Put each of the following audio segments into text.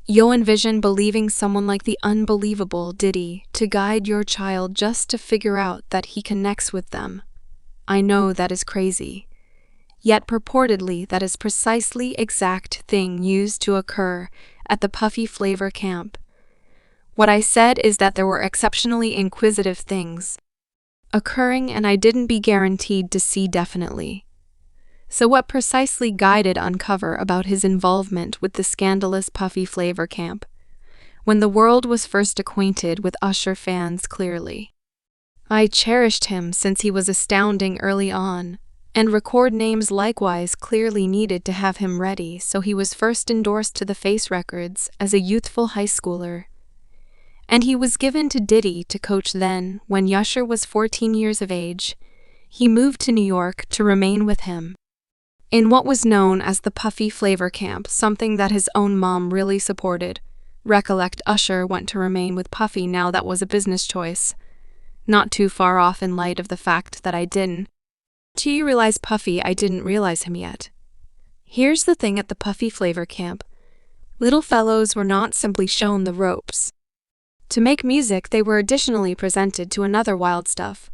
You'll envision believing someone like the unbelievable Diddy to guide your child just to figure out that he connects with them. I know that is crazy. Yet purportedly that is precisely exact thing used to occur at the Puffy Flavour camp. What I said is that there were exceptionally inquisitive things occurring and I didn't be guaranteed to see definitely. So what precisely guided Uncover about his involvement with the scandalous Puffy Flavour camp, when the world was first acquainted with Usher fans clearly? I cherished him since he was astounding early on, and record names likewise clearly needed to have him ready, so he was first endorsed to the Face Records as a youthful high schooler. And he was given to Diddy to coach then, when Usher was 14 years of age. He moved to New York to remain with him in what was known as the Puffy Flavour camp, something that his own mom really supported. Recollect, Usher went to remain with Puffy. Now that was a business choice. Not too far off in light of the fact that I didn't. Do you realize Puffy? I didn't realize him yet. Here's the thing at the Puffy Flavour camp. Little fellows were not simply shown the ropes. To make music, they were additionally presented to another wild stuff.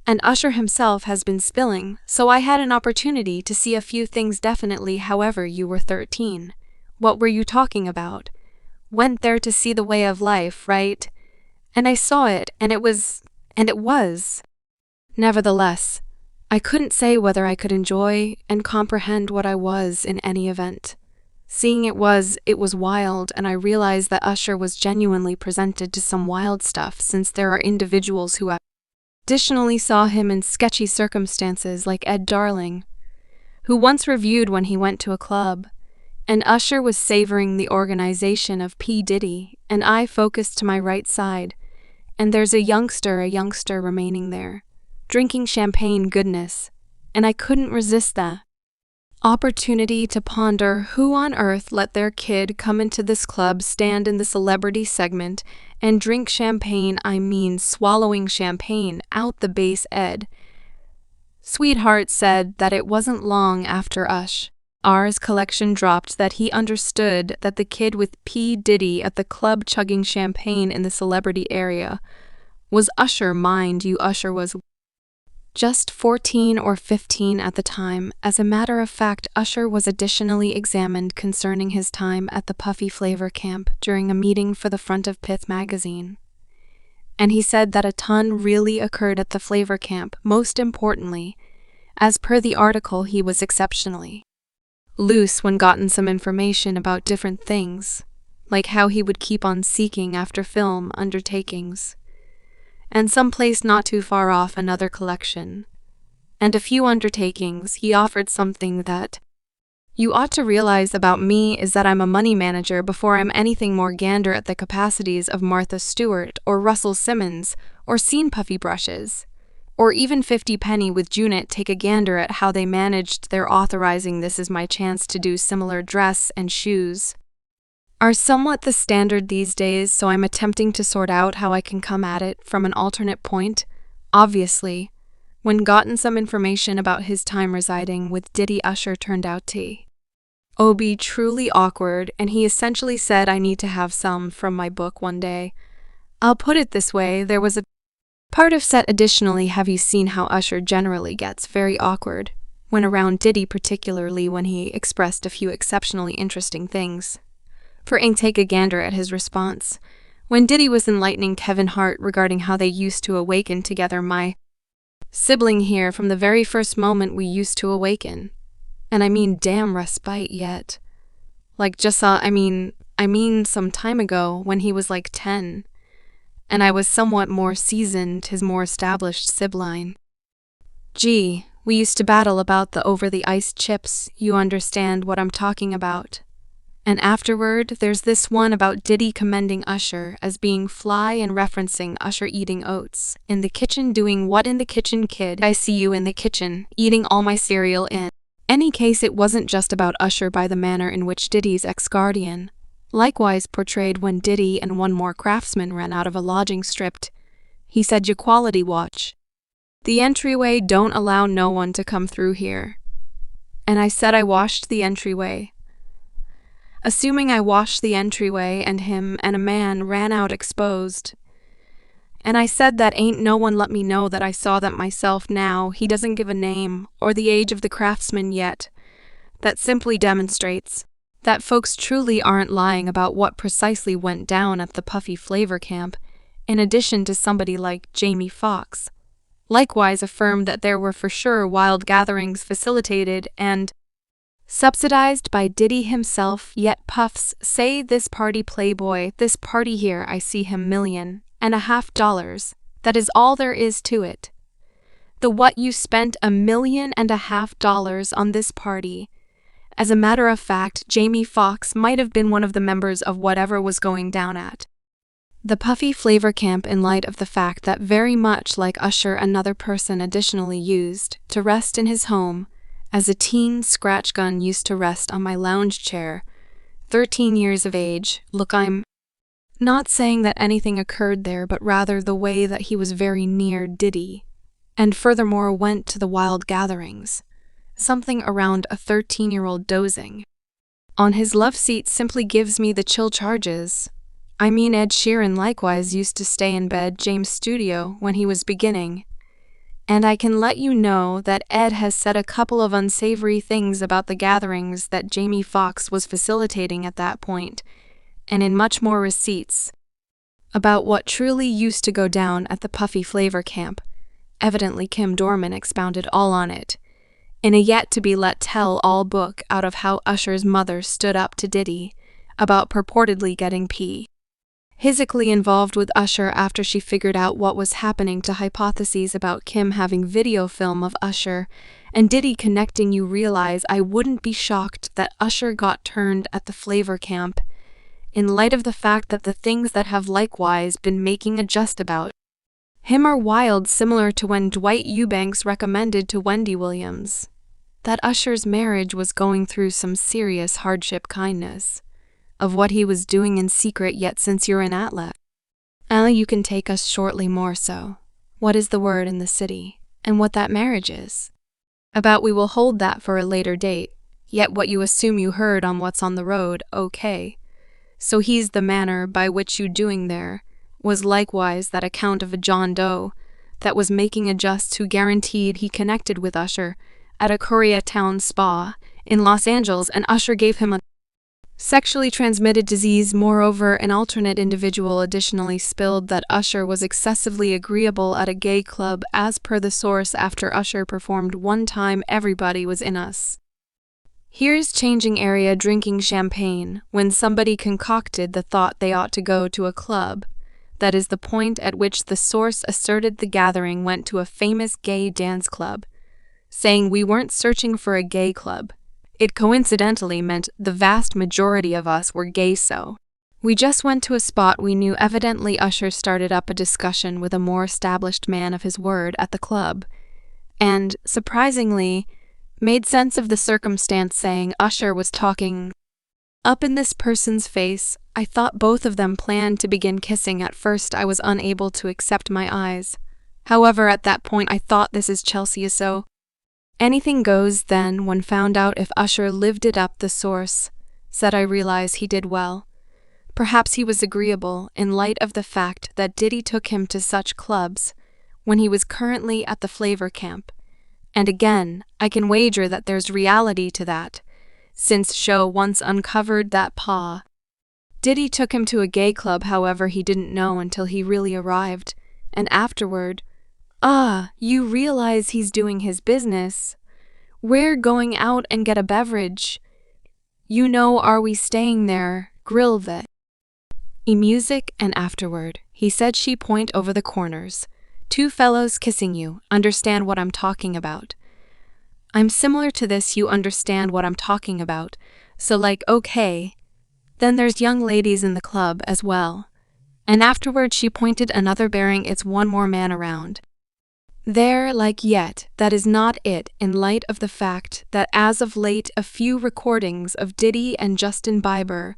And Usher himself has been spilling, so I had an opportunity to see a few things definitely. However, you were 13. What were you talking about? Went there to see the way of life, right? And I saw it, and it was. Nevertheless, I couldn't say whether I could enjoy and comprehend what I was in any event. Seeing it was wild, and I realized that Usher was genuinely presented to some wild stuff, since there are individuals who additionally saw him in sketchy circumstances, like Ed Darling, who once reviewed when he went to a club, and Usher was savoring the organization of P. Diddy, and I focused to my right side, and there's a youngster remaining there, drinking champagne goodness, and I couldn't resist that opportunity to ponder who on earth let their kid come into this club, stand in the celebrity segment, and drink champagne. I mean swallowing champagne out the base. Ed Sweetheart said that it wasn't long after Usher's collection dropped that he understood that the kid with P. Diddy at the club chugging champagne in the celebrity area was Usher. Mind you, Usher was just 14 or 15 at the time. As a matter of fact, Usher was additionally examined concerning his time at the Puffy Flavour camp during a meeting for the front of Pith magazine. And he said that a ton really occurred at the Flavour camp. Most importantly, as per the article, he was exceptionally loose when gotten some information about different things, like how he would keep on seeking after film undertakings, and someplace not too far off another collection, and a few undertakings. He offered something that you ought to realize about me is that I'm a money manager before I'm anything more. Gander at the capacities of Martha Stewart or Russell Simmons, or seen Puffy brushes, or even 50 Penny with Junit. Take a gander at how they managed their authorizing. This is my chance to do similar. Dress and shoes are somewhat the standard these days, so I'm attempting to sort out how I can come at it from an alternate point. Obviously, when gotten some information about his time residing with Diddy, Usher turned out to be truly awkward, and he essentially said I need to have some from my book one day. I'll put it this way, there was a part of set. Additionally, have you seen how Usher generally gets very awkward when around Diddy, particularly when he expressed a few exceptionally interesting things? Take a gander at his response when Diddy was enlightening Kevin Hart regarding how they used to awaken together. My sibling here, from the very first moment we used to awaken. And I mean damn respite yet. Like just I mean some time ago when he was like 10. And I was somewhat more seasoned, his more established sibling. Gee, we used to battle about the over-the-ice chips, you understand what I'm talking about. And afterward, there's this one about Diddy commending Usher as being fly and referencing Usher eating oats in the kitchen. Doing what in the kitchen, kid? I see you in the kitchen, eating all my cereal. In any case, it wasn't just about Usher by the manner in which Diddy's ex-guardian likewise portrayed when Diddy and one more craftsman ran out of a lodging strip. He said, "You quality watch the entryway, don't allow no one to come through here." And I said I washed the entryway. assuming I washed the entryway and him and a man ran out exposed. And I said that ain't no one let me know that I saw that myself now. He doesn't give a name or the age of the craftsman yet. That simply demonstrates that folks truly aren't lying about what precisely went down at the Puffy Flavour camp, in addition to somebody like Jamie Foxx. Likewise affirmed that there were for sure wild gatherings facilitated and subsidized by Diddy himself, yet Puffs say this party playboy, this party here I see him $1.5 million. That is all there is to it. The what you spent $1.5 million on this party. As a matter of fact, Jamie Foxx might have been one of the members of whatever was going down at the Puffy Flavour camp, in light of the fact that very much like Usher, another person additionally used to rest in his home as a teen. Scratch gun used to rest on my lounge chair, 13 years of age. Look, I'm not saying that anything occurred there, but rather the way that he was very near Diddy, and furthermore went to the wild gatherings. Something around a 13-year-old dozing on his love seat simply gives me the chill charges. I mean, Ed Sheeran likewise used to stay in bed James' studio when he was beginning. And I can let you know that Ed has said a couple of unsavory things about the gatherings that Jamie Foxx was facilitating at that point, and in much more receipts about what truly used to go down at the Puffy Flavour camp. Evidently Kim Dorman expounded all on it in a yet-to-be-let tell-all book out of how Usher's mother stood up to Diddy about purportedly getting physically involved with Usher after she figured out what was happening, to hypotheses about Kim having video film of Usher and Diddy connecting. You realize I wouldn't be shocked that Usher got turned at the Flavour camp, in light of the fact that the things that have likewise been making a just about him are wild, similar to when Dwight Eubanks recommended to Wendy Williams that Usher's marriage was going through some serious hardship, kindness of what he was doing in secret. Yet since you're an atlet, you can take us shortly more so. What is the word in the city, and what that marriage is about? We will hold that for a later date. Yet what you assume you heard on What's on the Road, okay. So he's the manner by which you doing there was likewise that account of a John Doe that was making a just who guaranteed he connected with Usher at a Koreatown spa in Los Angeles, and Usher gave him a sexually transmitted disease. Moreover, an alternate individual additionally spilled that Usher was excessively agreeable at a gay club. As per the source, after Usher performed one time, everybody was in us. Here's changing area drinking champagne when somebody concocted the thought they ought to go to a club. That is the point at which the source asserted the gathering went to a famous gay dance club, saying we weren't searching for a gay club. It coincidentally meant the vast majority of us were gay, so we just went to a spot we knew. Evidently Usher started up a discussion with a more established man of his word at the club, and, surprisingly, made sense of the circumstance, saying Usher was talking up in this person's face. I thought both of them planned to begin kissing. At first I was unable to accept my eyes. However, at that point I thought, this is Chelsea, so anything goes. Then, when found out if Usher lived it up, the source said I realize he did well. Perhaps he was agreeable in light of the fact that Diddy took him to such clubs when he was currently at the Flavour camp. And again, I can wager that there's reality to that, since show once uncovered that Diddy took him to a gay club. However, he didn't know until he really arrived, and afterward, you realize he's doing his business. We're going out and get a beverage. You know, are we staying there? Grill the music, and afterward, he said, she point over the corners. Two fellows kissing you. Understand what I'm talking about? I'm similar to this. You understand what I'm talking about? So like, okay. Then there's young ladies in the club as well. And afterward she pointed another bearing, it's one more man around there, like, yet that is not it, in light of the fact that as of late a few recordings of Diddy and Justin Bieber,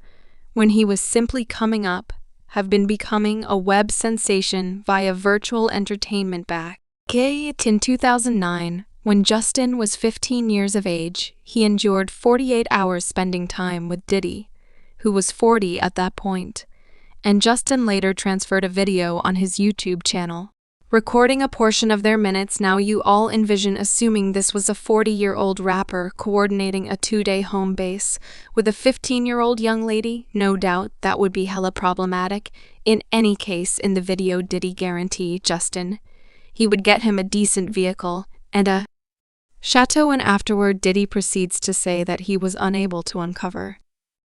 when he was simply coming up, have been becoming a web sensation via virtual entertainment. Back in 2009, when Justin was 15 years of age, he endured 48 hours spending time with Diddy. who was 40 at that point, and Justin later transferred a video on his YouTube channel, recording a portion of their minutes. Now you all envision assuming this was a 40-year-old rapper coordinating a 2-day home base with a 15-year-old young lady. No doubt that would be hella problematic. In any case, in the video, Diddy guaranteed Justin he would get him a decent vehicle and a chateau, and afterward Diddy proceeds to say that he was unable to uncover